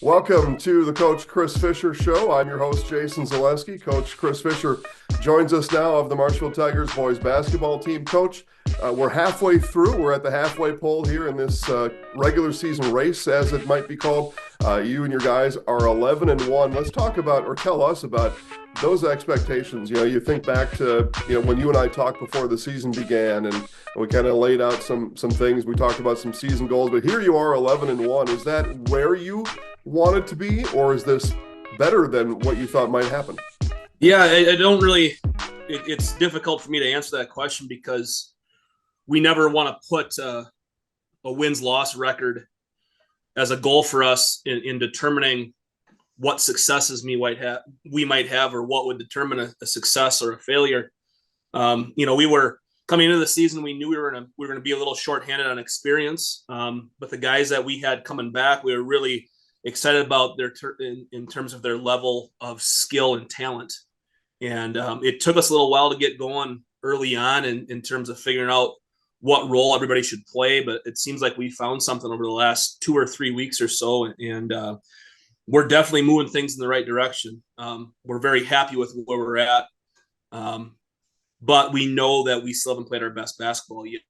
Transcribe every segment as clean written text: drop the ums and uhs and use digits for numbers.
Welcome to the Coach Chris Fischer Show. I'm your host, Jason Zaleski. Coach Chris Fischer joins us now of the Marshfield Tigers boys basketball team. Coach, we're halfway through. We're at the halfway pole here in this regular season race, as it might be called. You and your guys are 11-1. Let's talk about, or tell us about, those expectations. You think back to when you and I talked before the season began, and we kind of laid out some things. We talked about some season goals, but here you are, 11-1. Is that where you wanted to be, or is this better than what you thought might happen? Yeah, I don't really. It's difficult for me to answer that question because we never want to put a wins-loss record as a goal for us in determining what successes we might have, or what would determine a success or a failure. We were coming into the season. We knew we were going to be a little shorthanded on experience, but the guys that we had coming back, we were really excited about in terms of their level of skill and talent. And it took us a little while to get going early on in terms of figuring out what role everybody should play. But it seems like we found something over the last 2 or 3 weeks or so. And we're definitely moving things in the right direction. We're very happy with where we're at. But we know that we still haven't played our best basketball yet.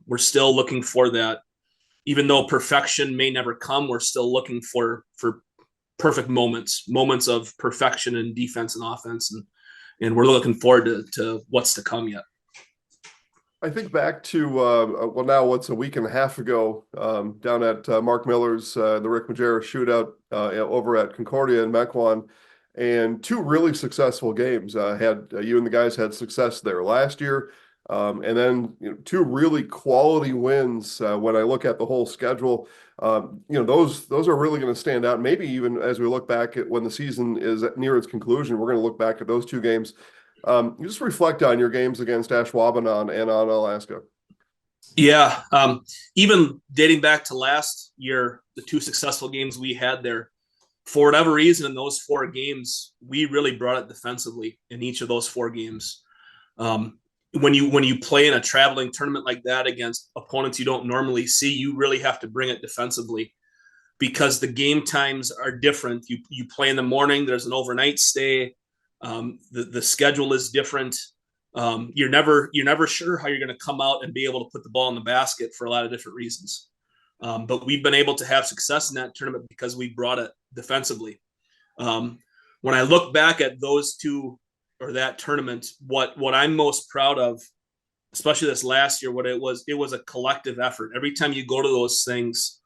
We're still looking for that. Even though perfection may never come, we're still looking for perfect moments of perfection in defense and offense. And we're looking forward to what's to come yet. I think back to, now what's a week and a half ago, down at Mark Miller's, the Rick Majera shootout over at Concordia in Mequon, and 2 really successful games. You and the guys had success there last year. And then 2 really quality wins. When I look at the whole schedule, those are really going to stand out. Maybe even as we look back at when the season is near its conclusion, we're going to look back at those 2 games. Just reflect on your games against Ashwaubenon and Onalaska. Yeah, even dating back to last year, the 2 successful games we had there, for whatever reason, in those 4 games, we really brought it defensively in each of those 4 games. When you play in a traveling tournament like that against opponents you don't normally see, you really have to bring it defensively because the game times are different. You play in the morning, there's an overnight stay. The schedule is different. You're never sure how you're going to come out and be able to put the ball in the basket for a lot of different reasons. But we've been able to have success in that tournament because we brought it defensively. When I look back at those 2 or that tournament, what I'm most proud of, especially this last year, it was a collective effort. Every time you go to those things,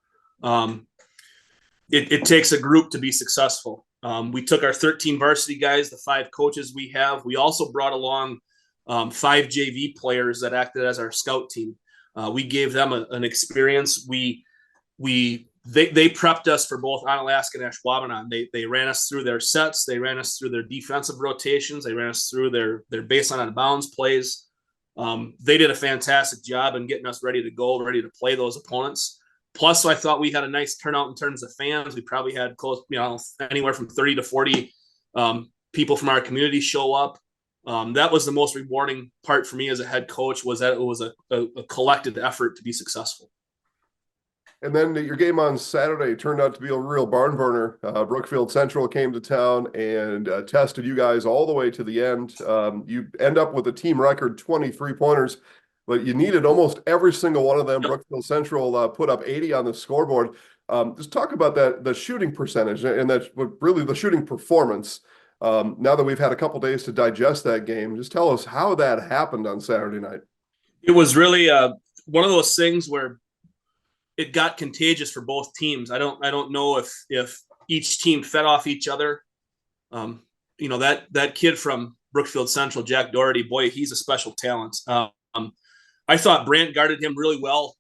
it takes a group to be successful. We took our 13 varsity guys, the 5 coaches we have. We also brought along 5 JV players that acted as our scout team. We gave them an experience. They prepped us for both Onalaska and Ashwaubenon. They ran us through their sets. They ran us through their defensive rotations. They ran us through their baseline out of bounds plays. They did a fantastic job in getting us ready to go, ready to play those opponents. Plus, I thought we had a nice turnout in terms of fans. We probably had close, anywhere from 30 to 40 people from our community show up. That was the most rewarding part for me as a head coach, was that it was a collective effort to be successful. And then your game on Saturday turned out to be a real barn burner. Brookfield Central came to town and tested you guys all the way to the end. You end up with a team record 23 pointers, but you needed almost every single one of them. Yep. Brookfield Central put up 80 on the scoreboard. Just talk about the shooting percentage and that really the shooting performance. Now that we've had a couple days to digest that game, just tell us how that happened on Saturday night. It was really one of those things where it got contagious for both teams. I don't know if each team fed off each other. That kid from Brookfield Central, Jack Doherty, boy, he's a special talent. I thought Brant guarded him really well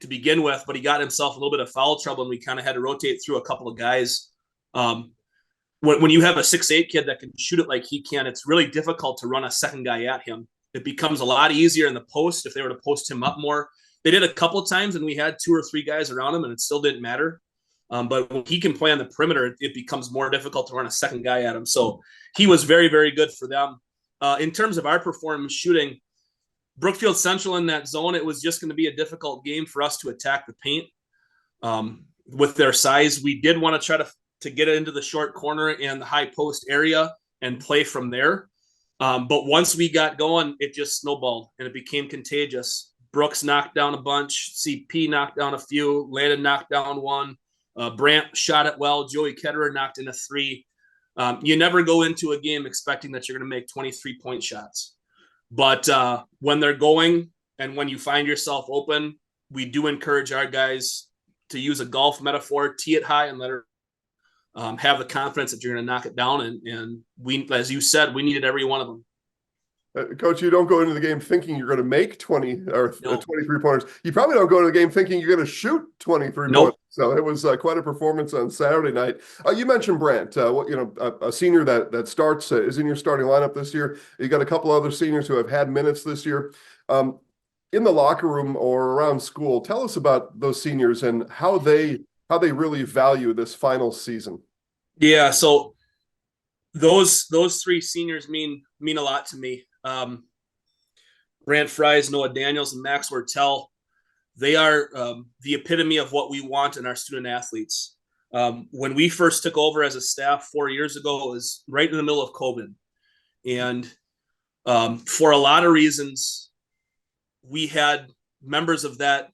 to begin with, but he got himself a little bit of foul trouble, and we kind of had to rotate through a couple of guys. When you have a 6'8" kid that can shoot it like he can, it's really difficult to run a second guy at him. It becomes a lot easier in the post if they were to post him up more. They did a couple of times, and we had 2 or 3 guys around him, and it still didn't matter. But when he can play on the perimeter, it becomes more difficult to run a second guy at him. So he was very, very good for them. In terms of our performance shooting, Brookfield Central in that zone, it was just going to be a difficult game for us to attack the paint. with their size, we did want to try to get it into the short corner and the high post area and play from there. But once we got going, it just snowballed and it became contagious. Brooks knocked down a bunch. CP knocked down a few. Landon knocked down one. Brant shot it well. Joey Ketterer knocked in a 3. You never go into a game expecting that you're going to make 23-point shots. But when they're going and when you find yourself open, we do encourage our guys to use a golf metaphor, tee it high and let her have the confidence that you're going to knock it down. And we, as you said, we needed every one of them. Coach, you don't go into the game thinking you're going to make 20 or 23 pointers. You probably don't go into the game thinking you're going to shoot 23 pointers. So it was quite a performance on Saturday night. You mentioned Brant, a senior that starts is in your starting lineup this year. You got a couple other seniors who have had minutes this year. In the locker room or around school, tell us about those seniors and how they really value this final season. Yeah, so those 3 seniors mean a lot to me. Brant Fries, Noah Daniels, and Max Wertel, they are the epitome of what we want in our student athletes. When we first took over as a staff 4 years ago, it was right in the middle of COVID. And for a lot of reasons, we had members of that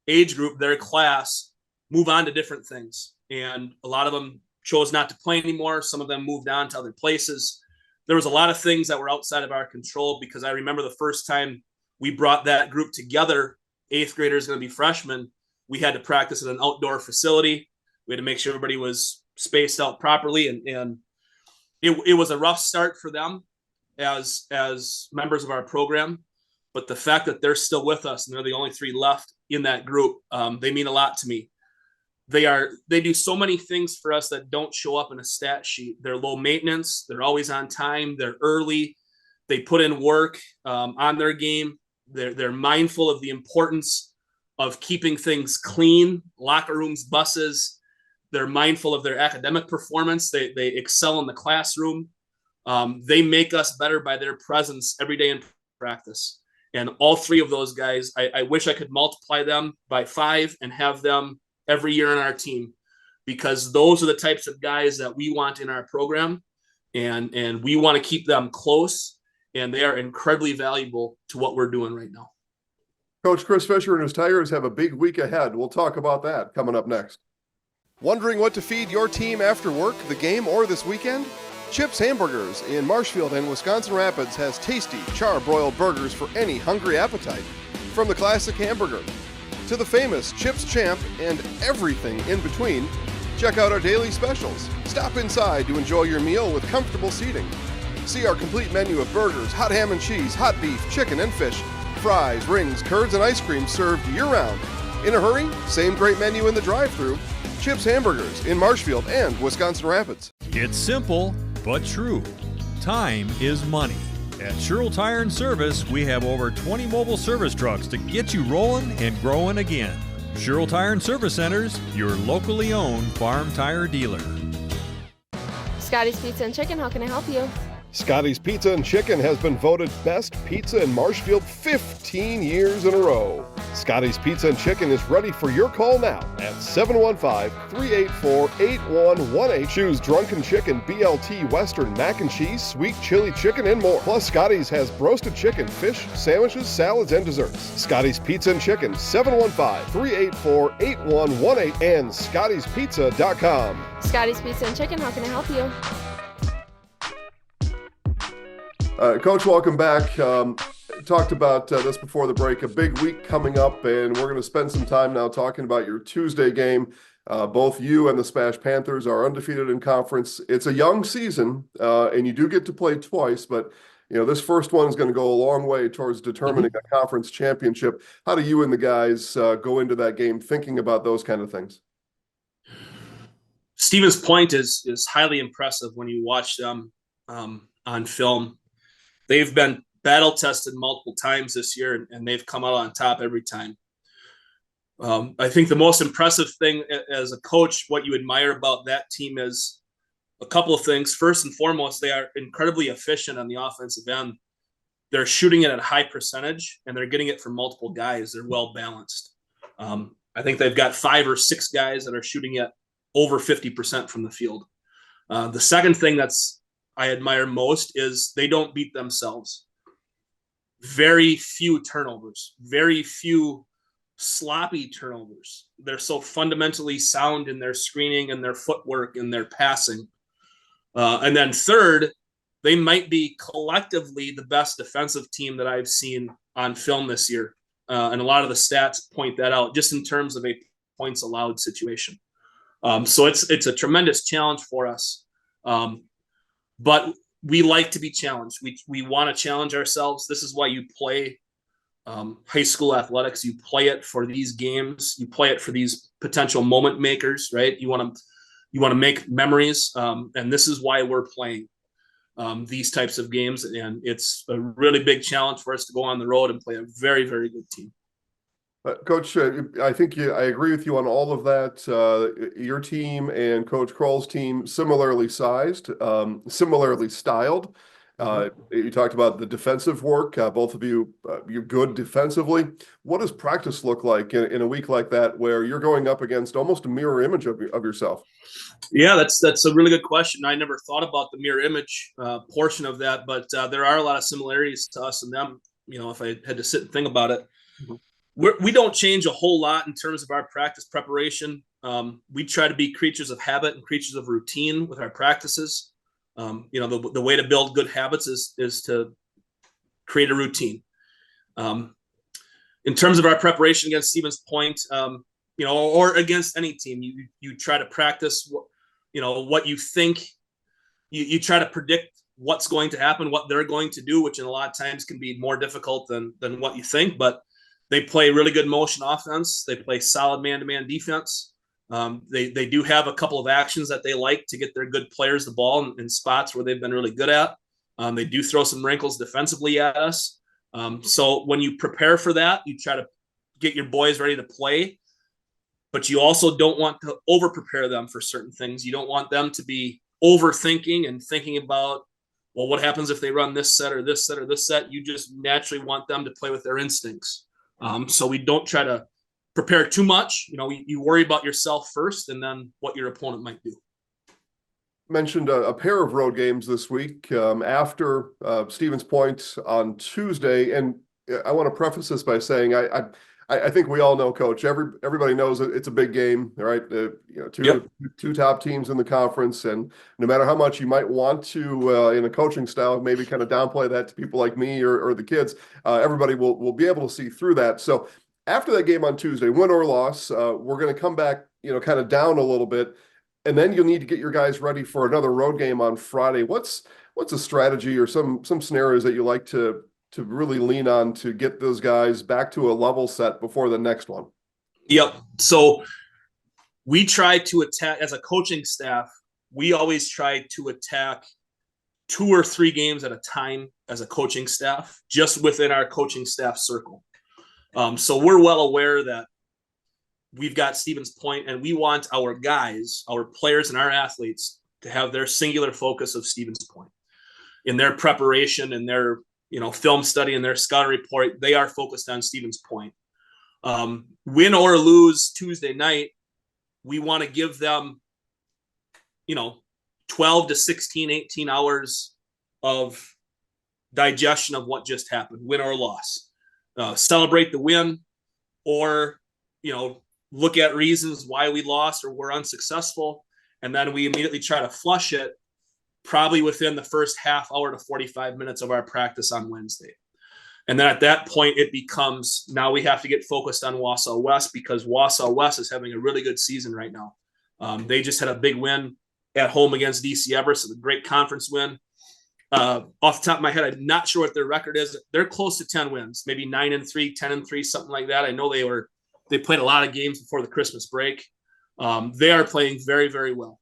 age group, their class, move on to different things. And a lot of them chose not to play anymore. Some of them moved on to other places. There was a lot of things that were outside of our control, because I remember the first time we brought that group together, 8th graders going to be freshmen, we had to practice at an outdoor facility. We had to make sure everybody was spaced out properly. And it was a rough start for them as members of our program. But the fact that they're still with us and they're the only 3 left in that group, they mean a lot to me. They do so many things for us that don't show up in a stat sheet. They're low maintenance. They're always on time. They're early. They put in work on their game. They're mindful of the importance of keeping things clean, locker rooms, buses. They're mindful of their academic performance. They excel in the classroom. They make us better by their presence every day in practice. And all 3 of those guys, I wish I could multiply them by 5 and have them every year on our team, because those are the types of guys that we want in our program, and we want to keep them close, and they are incredibly valuable to what we're doing right now. Coach Chris Fischer and his Tigers have a big week ahead. We'll talk about that coming up next. Wondering what to feed your team after work, the game, or this weekend? Chips Hamburgers in Marshfield and Wisconsin Rapids has tasty char-broiled burgers for any hungry appetite. From the classic hamburger to the famous Chips Champ and everything in between, check out our daily specials. Stop inside to enjoy your meal with comfortable seating. See our complete menu of burgers, hot ham and cheese, hot beef, chicken and fish, fries, rings, curds, and ice cream served year-round. In a hurry? Same great menu in the drive-thru. Chips Hamburgers in Marshfield and Wisconsin Rapids. It's simple, but true. Time is money. At Sherrill Tire and Service, we have over 20 mobile service trucks to get you rolling and growing again. Sherrill Tire and Service Centers, your locally owned farm tire dealer. Scotty's Pizza and Chicken, how can I help you? Scotty's Pizza and Chicken has been voted best pizza in Marshfield 15 years in a row. Scotty's Pizza and Chicken is ready for your call now at 715-384-8118. Choose Drunken Chicken, BLT, Western, Mac and Cheese, Sweet Chili Chicken, and more. Plus, Scotty's has roasted chicken, fish, sandwiches, salads, and desserts. Scotty's Pizza and Chicken, 715-384-8118 and Scotty'sPizza.com. Scotty's Pizza and Chicken, how can I help you? Coach, welcome back. Talked about this before the break, a big week coming up, and we're going to spend some time now talking about your Tuesday game. Both you and the Smash Panthers are undefeated in conference. It's a young season, and you do get to play twice, but this first one is going to go a long way towards determining a conference championship. How do you and the guys go into that game thinking about those kind of things? Stevens Point is highly impressive when you watch them on film. They've been battle tested multiple times this year, and they've come out on top every time. I think the most impressive thing as a coach, what you admire about that team is a couple of things. First and foremost, they are incredibly efficient on the offensive end. They're shooting it at a high percentage, and they're getting it from multiple guys. They're well balanced. I think they've got 5 or 6 guys that are shooting at over 50% from the field. The second thing I admire most is they don't beat themselves. Very few turnovers, very few sloppy turnovers. They're so fundamentally sound in their screening and their footwork and their passing. And then third, they might be collectively the best defensive team that I've seen on film this year. And a lot of the stats point that out just in terms of a points allowed situation. So it's a tremendous challenge for us. But we like to be challenged. We want to challenge ourselves. This is why you play high school athletics. You play it for these games. You play it for these potential moment makers, right? You want to make memories. And this is why we're playing these types of games. And it's a really big challenge for us to go on the road and play a very, very good team. Coach, I think I agree with you on all of that. Your team and Coach Kroll's team similarly sized, similarly styled. You talked about the defensive work. Both of you, you're good defensively. What does practice look like in a week like that, where you're going up against almost a mirror image of yourself? Yeah, that's a really good question. I never thought about the mirror image portion of that, but there are a lot of similarities to us and them. If I had to sit and think about it. Mm-hmm. We don't change a whole lot in terms of our practice preparation. We try to be creatures of habit and creatures of routine with our practices. The way to build good habits is to create a routine. In terms of our preparation against Stevens Point, or against any team, you try to practice what you think. You try to predict what's going to happen, what they're going to do, which in a lot of times can be more difficult than what you think, but they play really good motion offense. They play solid man-to-man defense. They do have a couple of actions that they like to get their good players the ball in spots where they've been really good at. They do throw some wrinkles defensively at us. So when you prepare for that, you try to get your boys ready to play, but you also don't want to over-prepare them for certain things. You don't want them to be overthinking and thinking about, well, what happens if they run this set or this set or this set? You just naturally want them to play with their instincts. So we don't try to prepare too much. You worry about yourself first and then what your opponent might do. Mentioned a pair of road games this week after Stevens Point on Tuesday. And I want to preface this by saying I think we all know, Coach, everybody knows that it's a big game, right? Two top teams in the conference. And no matter how much you might want to, in a coaching style, maybe kind of downplay that to people like me or the kids, everybody will be able to see through that. So after that game on Tuesday, win or loss, we're going to come back, kind of down a little bit. And then you'll need to get your guys ready for another road game on Friday. What's a strategy or some scenarios that you like to really lean on to get those guys back to a level set before the next one? Yep. So we try to attack, as a coaching staff, we always try to attack 2 or 3 games at a time as a coaching staff, just within our coaching staff circle. So we're well aware that we've got Stevens Point, and we want our guys, our players and our athletes to have their singular focus of Stevens Point. In their preparation and their film study and their scouting report, they are focused on Stevens Point. Win or lose Tuesday night, we want to give them, 12 to 16, 18 hours of digestion of what just happened, win or loss. Celebrate the win, or, look at reasons why we lost or were unsuccessful. And then we immediately try to flush it, probably within the first half hour to 45 minutes of our practice on Wednesday. And then at that point, it becomes, now we have to get focused on Wausau West, because Wausau West is having a really good season right now. They just had a big win at home against DC Everest, a great conference win. Off the top of my head, I'm not sure what their record is. They're close to 10 wins, maybe 9-3, 10-3, something like that. I know they played a lot of games before the Christmas break. They are playing very, very well.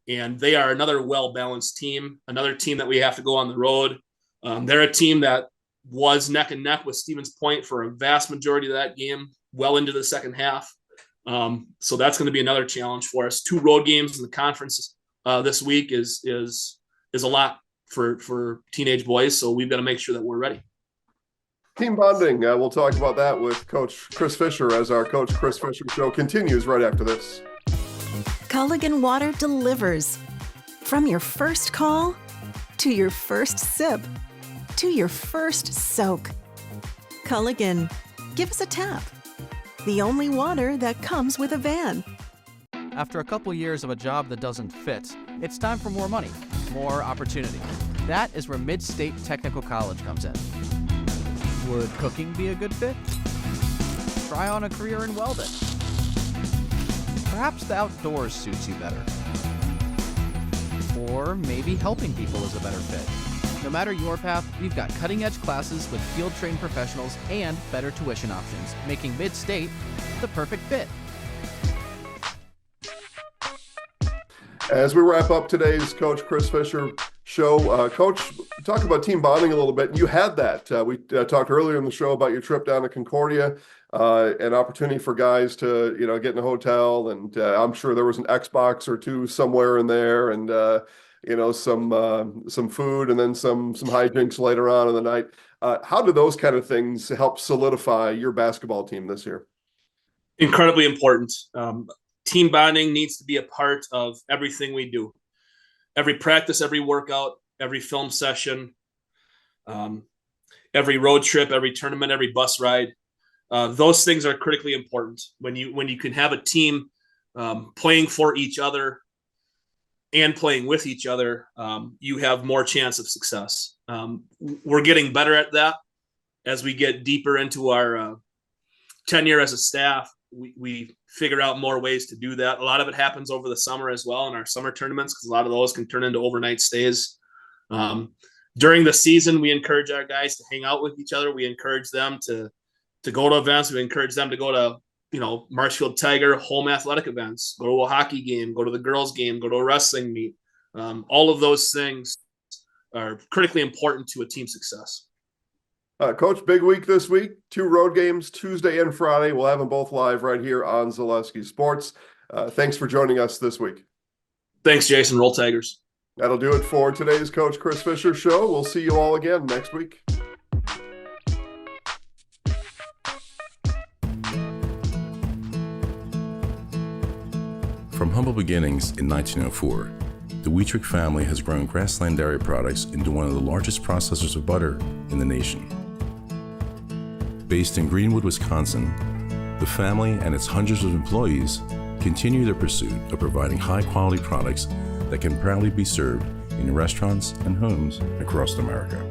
And they are another well-balanced team, another team that we have to go on the road. They're a team that was neck and neck with Stevens Point for a vast majority of that game, well into the second half. So that's going to be another challenge for us. 2 road games in the conference this week is a lot for teenage boys. So we've got to make sure that we're ready. Team bonding. We'll talk about that with Coach Chris Fischer as our Coach Chris Fischer Show continues right after this. Culligan Water delivers. From your first call, to your first sip, to your first soak. Culligan, give us a tap. The only water that comes with a van. After a couple years of a job that doesn't fit, it's time for more money, more opportunity. That is where Mid-State Technical College comes in. Would cooking be a good fit? Try on a career in welding. Perhaps the outdoors suits you better. Or maybe helping people is a better fit. No matter your path, we've got cutting-edge classes with field-trained professionals and better tuition options, making Mid-State the perfect fit. As we wrap up today's Coach Chris Fischer Show, Coach, talk about team bonding a little bit. You had that. We talked earlier in the show about your trip down to Concordia, an opportunity for guys to, get in a hotel, and I'm sure there was an Xbox or two somewhere in there, and some food, and then some hijinks later on in the night. How do those kind of things help solidify your basketball team this year? Incredibly important. Team bonding needs to be a part of everything we do. Every practice, every workout, every film session, every road trip, every tournament, every bus ride. Those things are critically important. When you can have a team playing for each other and playing with each other, you have more chance of success. We're getting better at that as we get deeper into our tenure as a staff. We figure out more ways to do that. A lot of it happens over the summer as well in our summer tournaments, because a lot of those can turn into overnight stays. During the season, we encourage our guys to hang out with each other. We encourage them to go to events. We encourage them to go to, Marshfield Tiger home athletic events, go to a hockey game, go to the girls' game, go to a wrestling meet. All of those things are critically important to a team's success. Coach, big week this week. 2 road games, Tuesday and Friday. We'll have them both live right here on Zaleski Sports. Thanks for joining us this week. Thanks, Jason. Roll Tigers. That'll do it for today's Coach Chris Fischer Show. We'll see you all again next week. From humble beginnings in 1904, the Wheatrick family has grown Grassland Dairy Products into one of the largest processors of butter in the nation. Based in Greenwood, Wisconsin, the family and its hundreds of employees continue their pursuit of providing high-quality products that can proudly be served in restaurants and homes across America.